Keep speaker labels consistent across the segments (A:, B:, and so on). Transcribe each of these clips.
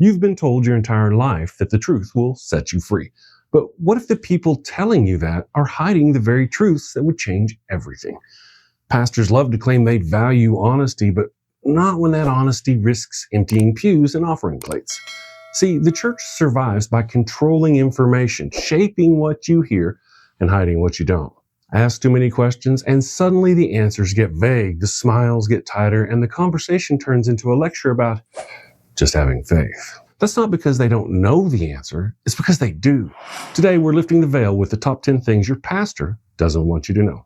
A: You've been told your entire life that the truth will set you free. But what if the people telling you that are hiding the very truths that would change everything? Pastors love to claim they value honesty, but not when that honesty risks emptying pews and offering plates. See, the church survives by controlling information, shaping what you hear, and hiding what you don't. Ask too many questions, and suddenly the answers get vague, the smiles get tighter, and the conversation turns into a lecture about just having faith. That's not because they don't know the answer, it's because they do. Today, we're lifting the veil with the top 10 things your pastor doesn't want you to know.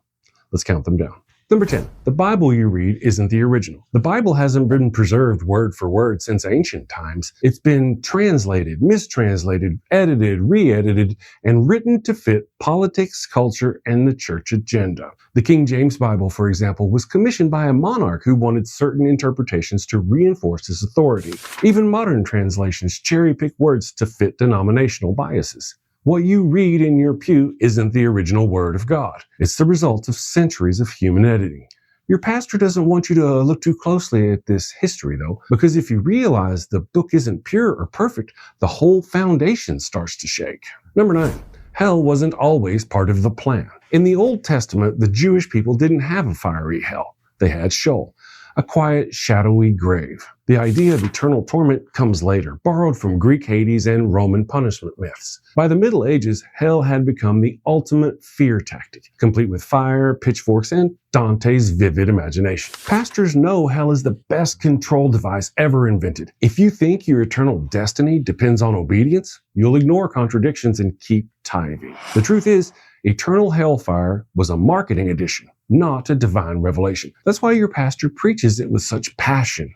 A: Let's count them down. Number 10, the Bible you read isn't the original. The Bible hasn't been preserved word for word since ancient times. It's been translated, mistranslated, edited, re-edited, and written to fit politics, culture, and the church agenda. The King James Bible, for example, was commissioned by a monarch who wanted certain interpretations to reinforce his authority. Even modern translations cherry-pick words to fit denominational biases. What you read in your pew isn't the original Word of God. It's the result of centuries of human editing. Your pastor doesn't want you to look too closely at this history, though, because if you realize the book isn't pure or perfect, the whole foundation starts to shake. Number 9. Hell wasn't always part of the plan. In the Old Testament, the Jewish people didn't have a fiery hell. They had Sheol, a quiet, shadowy grave. The idea of eternal torment comes later, borrowed from Greek Hades and Roman punishment myths. By the Middle Ages, hell had become the ultimate fear tactic, complete with fire, pitchforks, and Dante's vivid imagination. Pastors know hell is the best control device ever invented. If you think your eternal destiny depends on obedience, you'll ignore contradictions and keep tithing. The truth is, eternal hellfire was a marketing addition, not a divine revelation. That's why your pastor preaches it with such passion.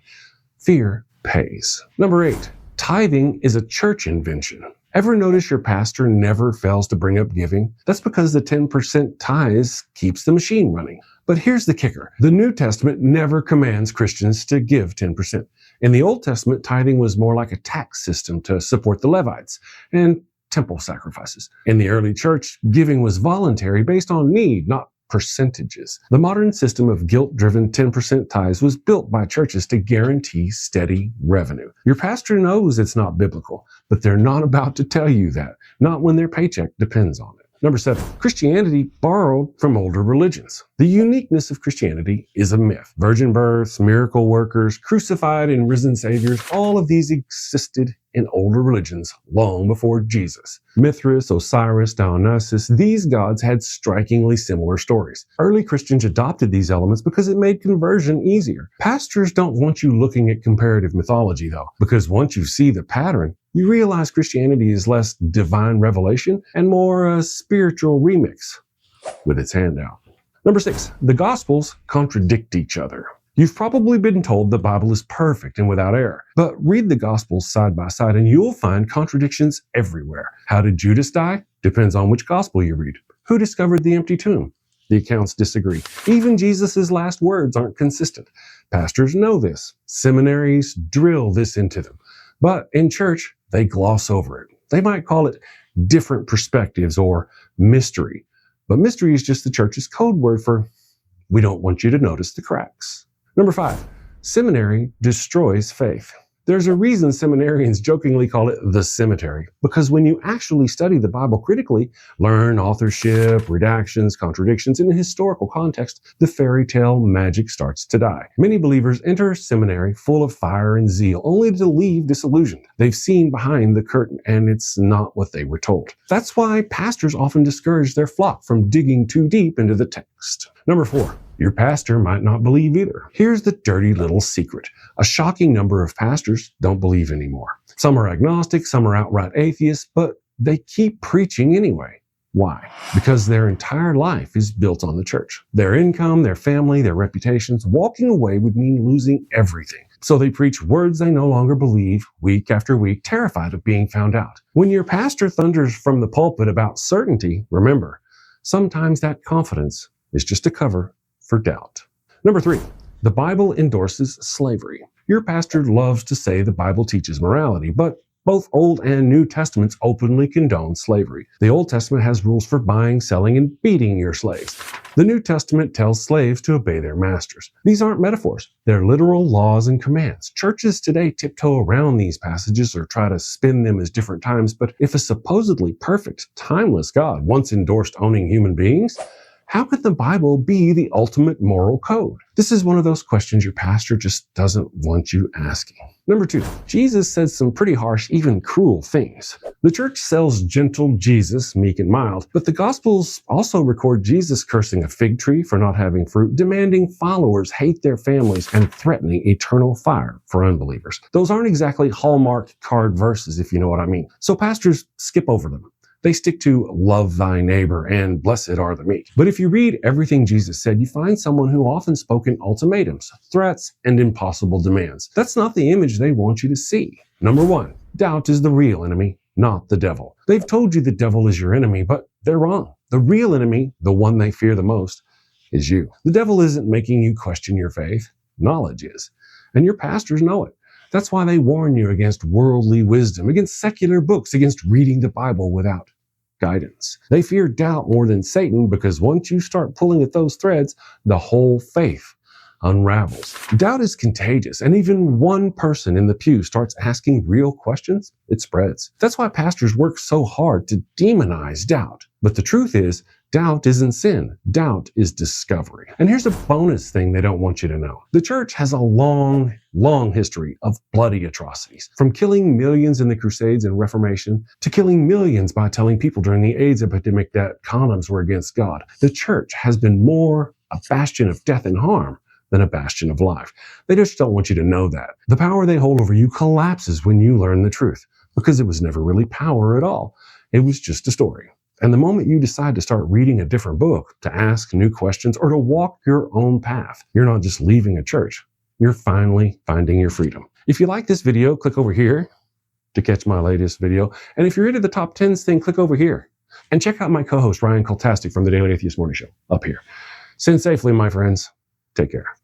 A: Fear pays. Number 8, tithing is a church invention. Ever notice your pastor never fails to bring up giving? That's because the 10% tithes keeps the machine running. But here's the kicker. The New Testament never commands Christians to give 10%. In the Old Testament, tithing was more like a tax system to support the Levites and temple sacrifices. In the early church, giving was voluntary based on need, not percentages. The modern system of guilt-driven 10% tithes was built by churches to guarantee steady revenue. Your pastor knows it's not biblical, but they're not about to tell you that, not when their paycheck depends on it. Number 7, Christianity borrowed from older religions. The uniqueness of Christianity is a myth. Virgin births, miracle workers, crucified and risen saviors, all of these existed in older religions long before Jesus. Mithras, Osiris, Dionysus, these gods had strikingly similar stories. Early Christians adopted these elements because it made conversion easier. Pastors don't want you looking at comparative mythology, though, because once you see the pattern, you realize Christianity is less divine revelation and more a spiritual remix with its handout. Number 6, the Gospels contradict each other. You've probably been told the Bible is perfect and without error, but read the Gospels side by side and you'll find contradictions everywhere. How did Judas die? Depends on which Gospel you read. Who discovered the empty tomb? The accounts disagree. Even Jesus' last words aren't consistent. Pastors know this. Seminaries drill this into them. But in church, they gloss over it. They might call it different perspectives or mystery. But mystery is just the church's code word for we don't want you to notice the cracks. Number 5, seminary destroys faith. There's a reason seminarians jokingly call it the cemetery, because when you actually study the Bible critically, learn authorship, redactions, contradictions in a historical context, the fairy tale magic starts to die. Many believers enter seminary full of fire and zeal, only to leave disillusioned. They've seen behind the curtain, and it's not what they were told. That's why pastors often discourage their flock from digging too deep into the text. Number 4, your pastor might not believe either. Here's the dirty little secret. A shocking number of pastors don't believe anymore. Some are agnostic, some are outright atheists, but they keep preaching anyway. Why? Because their entire life is built on the church. Their income, their family, their reputations. Walking away would mean losing everything. So they preach words they no longer believe week after week, terrified of being found out. When your pastor thunders from the pulpit about certainty, remember, sometimes that confidence is just a cover for doubt. Number 3, the Bible endorses slavery. Your pastor loves to say the Bible teaches morality, but Both Old and New Testaments openly condone slavery. The Old Testament has rules for buying, selling, and beating your slaves. The New Testament tells slaves to obey their masters. These aren't metaphors. They're literal laws and commands. Churches today tiptoe around these passages or try to spin them as different times, but if a supposedly perfect, timeless God once endorsed owning human beings, how could the Bible be the ultimate moral code? This is one of those questions your pastor just doesn't want you asking. Number 2, Jesus said some pretty harsh, even cruel things. The church sells gentle Jesus, meek and mild, but the Gospels also record Jesus cursing a fig tree for not having fruit, demanding followers hate their families, and threatening eternal fire for unbelievers. Those aren't exactly Hallmark card verses, if you know what I mean. So pastors skip over them. They stick to love thy neighbor and blessed are the meek. But if you read everything Jesus said, you find someone who often spoke in ultimatums, threats, and impossible demands. That's not the image they want you to see. Number 1, doubt is the real enemy, not the devil. They've told you the devil is your enemy, but they're wrong. The real enemy, the one they fear the most, is you. The devil isn't making you question your faith. Knowledge is. And your pastors know it. That's why they warn you against worldly wisdom, against secular books, against reading the Bible without guidance. They fear doubt more than Satan because once you start pulling at those threads, the whole faith unravels. Doubt is contagious, and even one person in the pew starts asking real questions, it spreads. That's why pastors work so hard to demonize doubt. But the truth is, doubt isn't sin. Doubt is discovery. And here's a bonus thing they don't want you to know. The church has a long history of bloody atrocities. From killing millions in the Crusades and Reformation to killing millions by telling people during the AIDS epidemic that condoms were against God. The church has been more a bastion of death and harm than a bastion of life. They just don't want you to know that. The power they hold over you collapses when you learn the truth, because it was never really power at all. It was just a story. And the moment you decide to start reading a different book, to ask new questions, or to walk your own path, you're not just leaving a church. You're finally finding your freedom. If you like this video, click over here to catch my latest video. And if you're into the top 10s thing, click over here. And check out my co-host, Ryan Kultastic from the Daily Atheist Morning Show, up here. Sin safely, my friends. Take care.